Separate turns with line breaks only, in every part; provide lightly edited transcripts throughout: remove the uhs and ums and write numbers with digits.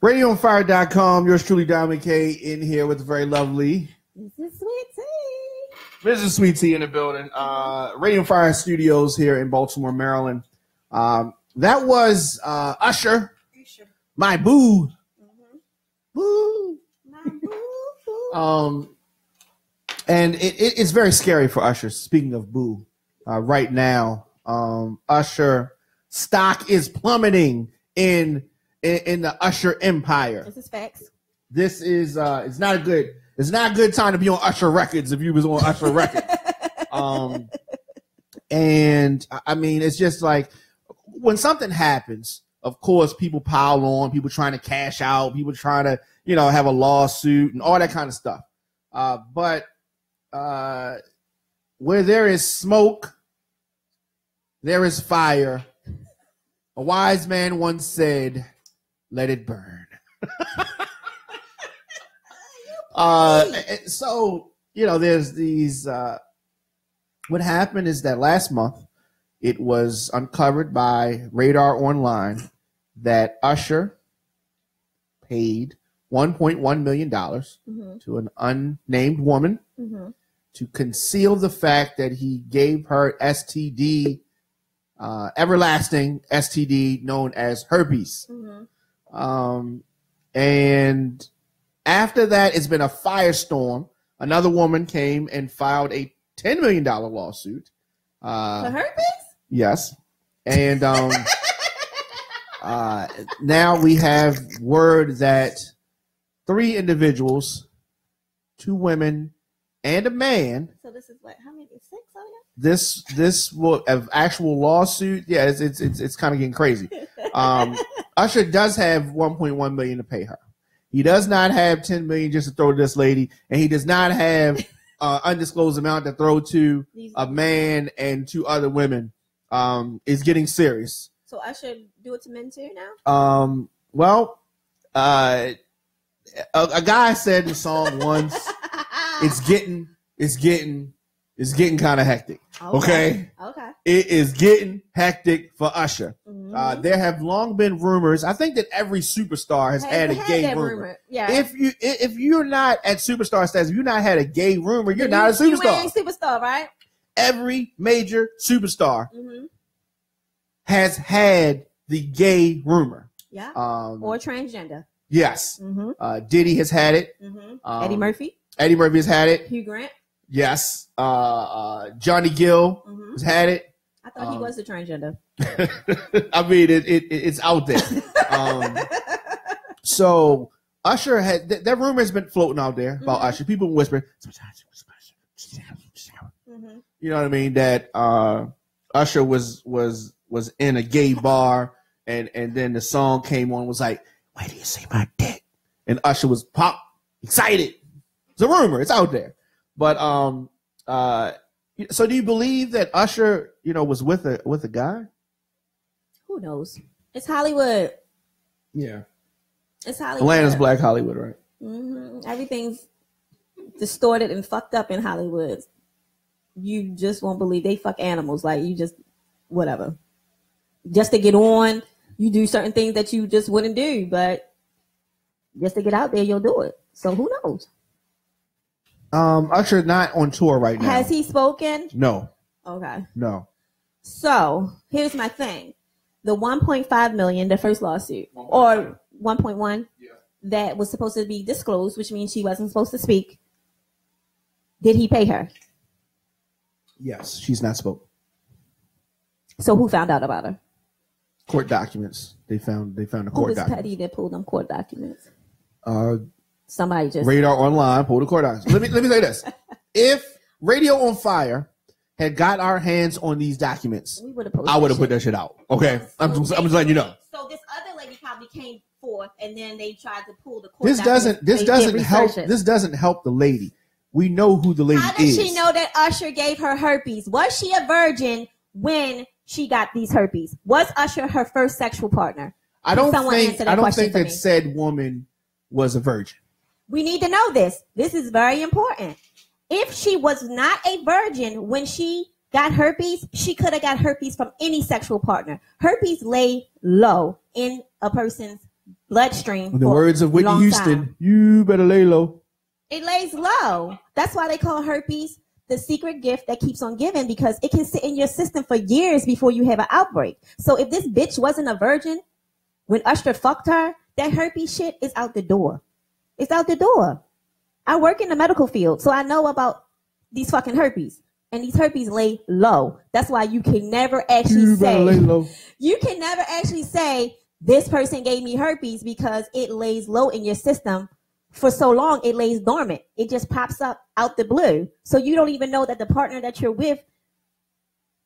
RadioOnFire.com. Yours truly, Diamond K, in here with the very lovely
Mrs. Sweet Tea.
Mrs. Sweet Tea in the building. Radio on Fire Studios here in Baltimore, Maryland. That was Usher, my boo.
Mm-hmm.
Boo.
My boo.
And it's very scary for Usher. Speaking of boo, right now, Usher stock is plummeting in the Usher empire.
This is facts.
This is it's not a good time to be on Usher Records if you was on Usher Records. And I mean, it's just like when something happens, of course, people pile on, people trying to cash out, people trying to, have a lawsuit and all that kind of stuff. But where there is smoke, there is fire. A wise man once said, let it burn. So, there's these, what happened is that last month it was uncovered by Radar Online that Usher paid $1.1 million to an unnamed woman to conceal the fact that he gave her STD, everlasting STD known as herpes. And after that, it's been a firestorm. Another woman came and filed a $10 million lawsuit.
The herpes?
Yes. And now we have word that 3 individuals, 2 women and a man.
So this is what? How many? 6 of you?
This will have actual lawsuit. Yeah, it's kind of getting crazy. Usher does have $1.1 million to pay her. He does not have $10 million just to throw to this lady, and he does not have undisclosed amount to throw to a man and 2 other women. Is getting serious.
So I should do it to men too now?
Well, a guy said in the song once, it's getting kind of hectic. Okay. It is getting hectic for Usher. There have long been rumors. I think that every superstar has had a gay rumor.
Yeah.
If you're not at superstar status, if you're not had a gay rumor, you're not a superstar.
You ain't superstar, right?
Every major superstar has had the gay rumor.
Yeah. Or transgender.
Yes. Diddy has had it.
Eddie Murphy.
Eddie Murphy has had it.
Hugh Grant.
Yes. Johnny Gill has had it.
I thought he was the transgender.
I mean, it's out there. So Usher had that rumor has been floating out there about Usher. People whispering. You know what I mean? That Usher was in a gay bar, and then the song came on, was like, "Where do you see my dick?" And Usher was excited. It's a rumor. It's out there. But so do you believe that Usher, was with a guy?
Who knows? It's Hollywood.
Yeah.
It's Hollywood.
Atlanta's Black Hollywood, right?
Everything's distorted and fucked up in Hollywood. You just won't believe they fuck animals. Like, you just, whatever. Just to get on, you do certain things that you just wouldn't do. But just to get out there, you'll do it. So who knows?
Usher not on tour right now.
Has he spoken?
No.
Okay.
No.
So here's my thing: the 1.5 million, the first lawsuit, or 1.1, that was supposed to be disclosed, which means she wasn't supposed to speak. Did he pay her?
Yes, she's not spoken.
So who found out about her?
Court documents. They found the court documents.
Who was petty that pulled them court documents? Somebody just
Radar Online pulled the court documents. Let me say this: if Radio on Fire had got our hands on these documents, I would have put that shit out. Okay, I'm just letting you know.
So this other lady probably came forth, and then they tried to pull the court.
This doesn't help the lady. We know who the lady is.
How does she know that Usher gave her herpes? Was she a virgin when she got these herpes? Was Usher her first sexual partner?
I don't think that said woman was a virgin.
We need to know this. This is very important. If she was not a virgin when she got herpes, she could have got herpes from any sexual partner. Herpes lay low in a person's bloodstream.
In the words of Whitney Houston,
time.
You better lay low.
It lays low. That's why they call herpes the secret gift that keeps on giving, because it can sit in your system for years before you have an outbreak. So if this bitch wasn't a virgin when Usher fucked her, that herpes shit is out the door. It's out the door. I work in the medical field, so I know about these fucking herpes. And these herpes lay low. That's why you can never actually you can never actually say this person gave me herpes, because it lays low in your system for so long. It lays dormant. It just pops up out the blue. So you don't even know that the partner that you're with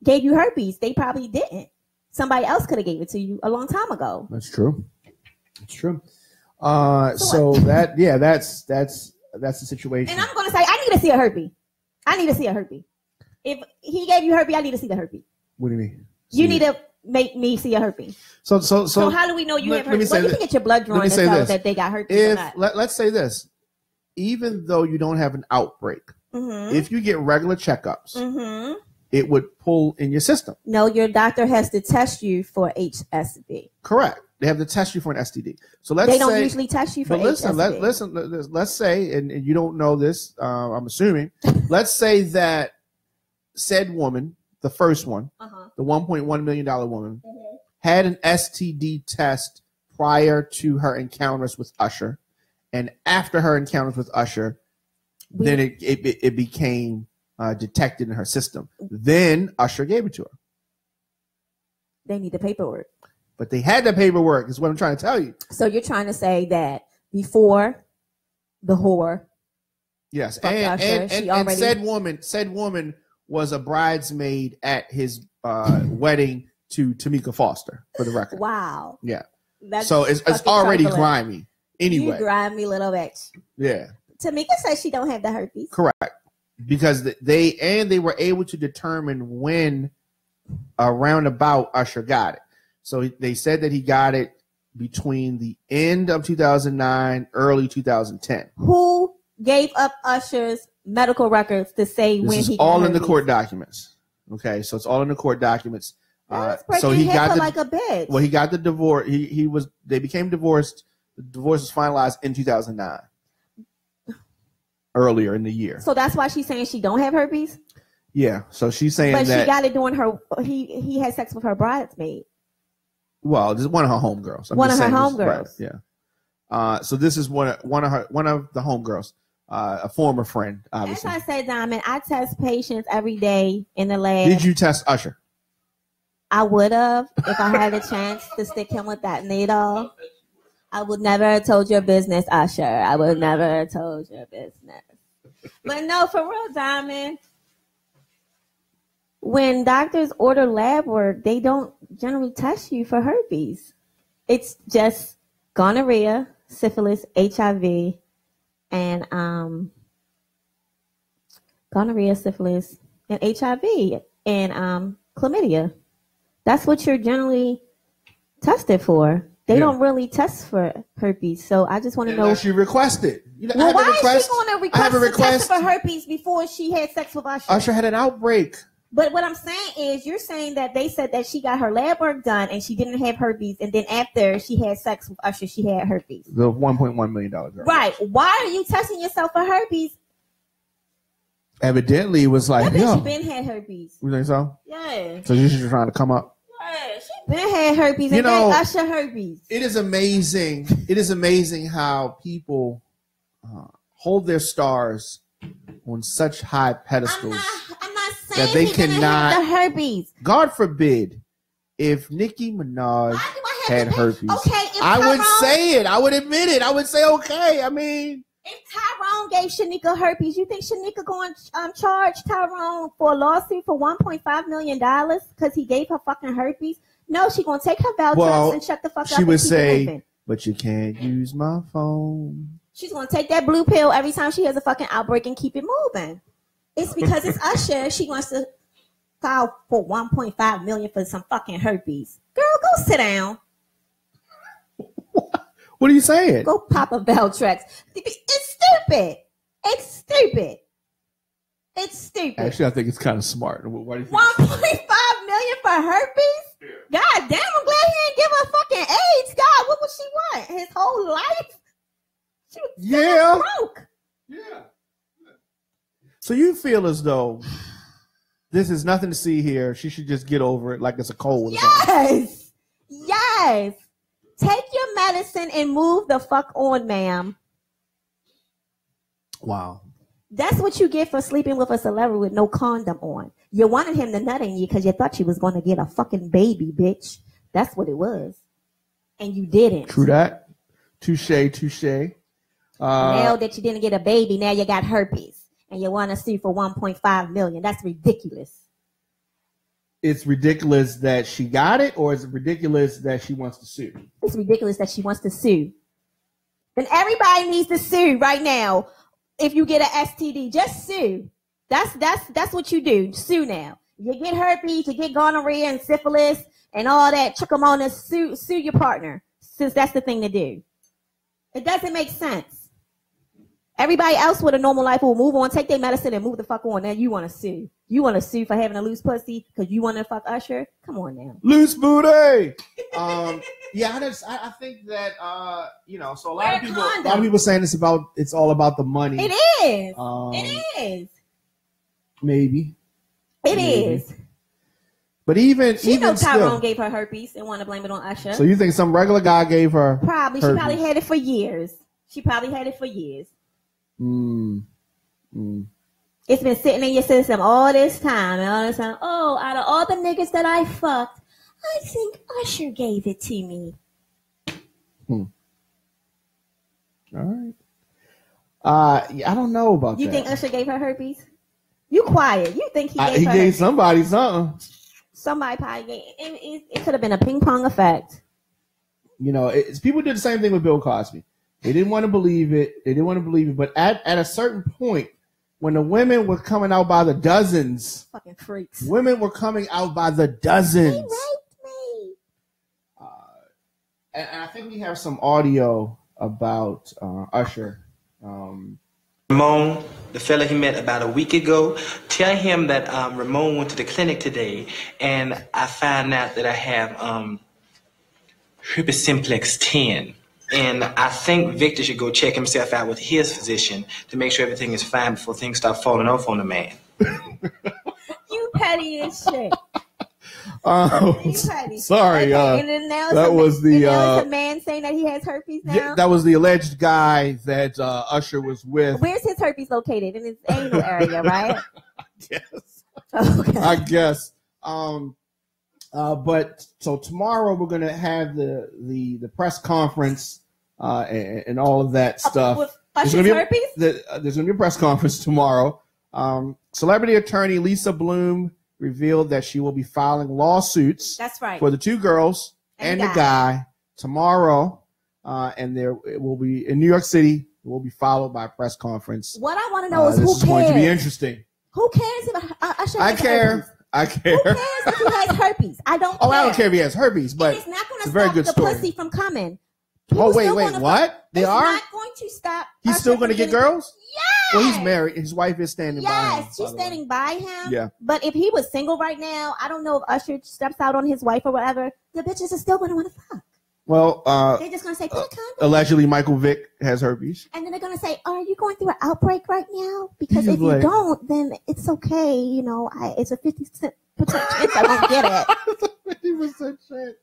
gave you herpes. They probably didn't. Somebody else could have gave it to you a long time ago.
That's true. It's true. So that's the situation.
And I'm gonna say, I need to see a herpes. I need to see a herpes. If he gave you herpes, I need to see the herpes.
What do you mean?
You need to make me see a herpes. So how do we know you have herpes? Well, you can get your blood drawn and tell that they got herpes or not.
Let's say this. Even though you don't have an outbreak, if you get regular checkups, it would pull in your system.
No, your doctor has to test you for HSV.
Correct. They have to test you for an STD. So
they don't usually test you for HSV.
Let's say, and you don't know this, I'm assuming. Let's say that said woman, the first one, the $1.1 million woman, had an STD test prior to her encounters with Usher, and after her encounters with Usher, then it became detected in her system. Then Usher gave it to her.
They need the paperwork.
But they had the paperwork, is what I'm trying to tell you.
So you're trying to say that before the whore.
Yes, and said woman was a bridesmaid at his wedding to Tamika Foster, for the record.
Wow.
Yeah. So it's already grimy. Anyway.
You grimy little bitch.
Yeah.
Tamika says she don't have the herpes.
Correct. Because they were able to determine when around about Usher got it. So they said that he got it between the end of 2009, early 2010.
Who gave up Usher's medical records to say when he got
all
herpes?
In the court documents. Okay, so it's all in the court documents.
So he got like a bitch.
Well, he got the divorce. They became divorced. The divorce was finalized in 2009. Earlier in the year.
So that's why she's saying she don't have herpes?
Yeah. So she's saying
but
that.
But she got it during her. He had sex with her bridesmaid.
Well, this is one of her homegirls.
One of her homegirls.
Right, yeah. So this is one of the homegirls, a former friend. Obviously.
As I said, Diamond, I test patients every day in the lab.
Did you test Usher?
I would have if I had a chance to stick him with that needle. I would never have told your business, Usher. I would never have told your business. But no, for real, Diamond. When doctors order lab work, they don't generally test you for herpes. It's just gonorrhea, syphilis, HIV, and gonorrhea, syphilis, and HIV, and chlamydia. That's what you're generally tested for. They don't really test for herpes, so I just want to know.
Unless you request it.
Well, why is she going to request to test for herpes before she had sex with Usher?
Usher had an outbreak.
But what I'm saying is, you're saying that they said that she got her lab work done and she didn't have herpes, and then after she had sex with Usher, she had herpes.
The $1.1 million girl.
Right. Why are you testing yourself for herpes?
Evidently, it was like,
yo. She been had herpes.
You think so?
Yeah.
So she's just trying to come up.
Yeah, she been had herpes and gave Usher herpes.
It is amazing. It is amazing how people hold their stars on such high pedestals.
I'm not saying
that they cannot
have the herpes.
God forbid, if Nicki Minaj had herpes,
okay,
I would say it. I would admit it. I would say okay. I mean,
if Tyrone gave Shanika herpes, you think Shanika going to charge Tyrone for a lawsuit for $1.5 million because he gave her fucking herpes? No, she gonna take her Valtrex and shut the fuck up.
She would say, "But you can't use my phone."
She's gonna take that blue pill every time she has a fucking outbreak and keep it moving. It's because it's Usher. She wants to file for $1.5 million for some fucking herpes. Girl, go sit down.
What are you saying?
Go pop a Valtrex. It's stupid. It's stupid. It's stupid.
Actually, I think it's kind of smart. Why do you think
$1.5 million for herpes? God damn, I'm glad he didn't give her fucking AIDS. God, what would she want? His whole life? She was broke.
Yeah. So you feel as though this is nothing to see here. She should just get over it like it's a cold.
Yes. Yes. Take your medicine and move the fuck on, ma'am.
Wow.
That's what you get for sleeping with a celebrity with no condom on. You wanted him to nut in you because you thought you was going to get a fucking baby, bitch. That's what it was. And you didn't.
True that. Touche.
Now that you didn't get a baby, now you got herpes. And you want to sue for $1.5 million. That's ridiculous.
It's ridiculous that she got it, or is it ridiculous that she wants to sue?
It's ridiculous that she wants to sue. And everybody needs to sue right now. If you get an STD, just sue. That's what you do. Sue now. You get herpes, you get gonorrhea and syphilis and all that. Trichomonas. Sue your partner, since that's the thing to do. It doesn't make sense. Everybody else with a normal life will move on, take their medicine, and move the fuck on. Now you want to sue. You want to sue for having a loose pussy because you want to fuck Usher? Come on now.
Loose booty. Yeah, I think that so a lot of people saying it's all about the money.
It is. It is.
Maybe.
It is.
But even
Tyrone
still,
gave her herpes and want to blame it on Usher.
So you think some regular guy gave her?
Probably.
herpes.
She probably had it for years. It's been sitting in your system all this time. Oh, out of all the niggas that I fucked, I think Usher gave it to me.
All right. I don't know about that.
You think Usher gave her herpes? You quiet. You think he gave her
He gave
herpes?
somebody something.
Somebody probably gave it. Could have been a ping pong effect.
People did the same thing with Bill Cosby. They didn't want to believe it. But at a certain point, when the women were coming out by the dozens,
fucking freaks.
Women were coming out by the dozens.
He raped me.
And I think we have some audio about Usher.
Ramon, the fella he met about a week ago, tell him that Ramon went to the clinic today, and I found out that I have herpes simplex 10. And I think Victor should go check himself out with his physician to make sure everything is fine before things start falling off on the man.
You petty as shit.
You petty. Sorry, that was
the man saying that he has herpes now.
Yeah, that was the alleged guy that Usher was with.
Where's his herpes located? In his anal area, right?
Yes.
Okay.
I guess. But so tomorrow we're gonna have the press conference and all of that stuff.
With Usher's herpes?
There's gonna be a press conference tomorrow. Celebrity attorney Lisa Bloom revealed that she will be filing lawsuits.
That's right.
For the two girls and the guy tomorrow, and it will be in New York City. It will be followed by a press conference.
What I want to know is who cares.
This is going to be interesting.
Who cares if Usher
I care.
Herpes?
I care.
Who cares if he has herpes? I don't care.
Oh, I don't care if he has herpes, but
it's not going to
stop
the
story.
pussy from coming.
People wait, what? They are?
It's not going to stop.
He's still going to get girls?
Yes.
Well, he's married. His wife is standing by him.
Yes, she's standing by him.
Yeah.
But if he was single right now, I don't know if Usher steps out on his wife or whatever, the bitches are still going to want to fuck.
Well,
they're just going to say, put a condom.
Allegedly, Michael Vick has herpes.
And then they're going to say, are you going through an outbreak right now? Because if you don't, then it's okay. It's a 50% chance I won't get it.
50% chance.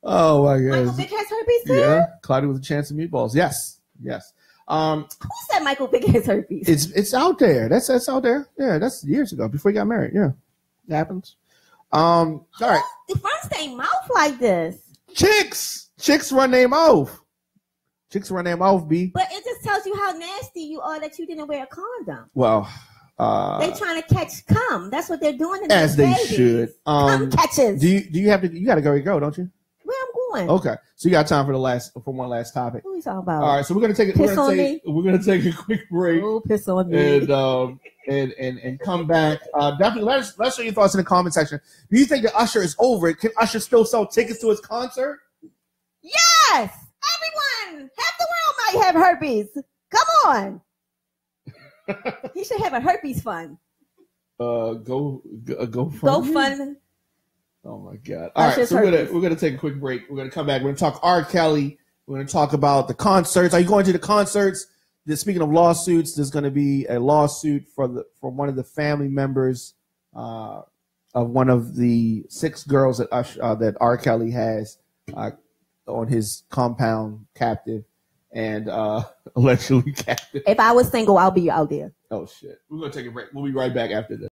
Oh, my God.
Michael Vick has herpes too?
Yeah. Cloudy with a chance of meatballs. Yes.
Who said Michael Vick has herpes?
It's out there. That's out there. Yeah, that's years ago, before he got married. Yeah. It happens. All right.
The fronts their mouth like this.
Chicks run their mouth. B.
But it just tells you how nasty you are that you didn't wear a condom.
Well,
they trying to catch cum. That's what they're doing.
As they should.
Cum catches.
Do you have to? You got to go, don't you?
Where I'm going?
Okay, so you got time for one last topic.
What are you talking about?
All right, so we're gonna take We're gonna take a quick break.
Oh, piss on me.
And come back. Definitely let us know your thoughts in the comment section. Do you think that Usher is over it? Can Usher still sell tickets to his concert?
Yes, everyone. Half the world might have herpes. Come on. He should have a herpes fund.
Go fund.
Go fund.
Oh my God! All right, so we're gonna take a quick break. We're gonna come back. We're gonna talk R. Kelly. We're gonna talk about the concerts. Are you going to the concerts? Speaking of lawsuits, there's gonna be a lawsuit for one of the family members of one of the 6 girls that R. Kelly has on his compound captive and allegedly captive.
If I was single, I'll be out there.
Oh shit! We're gonna take a break. We'll be right back after this.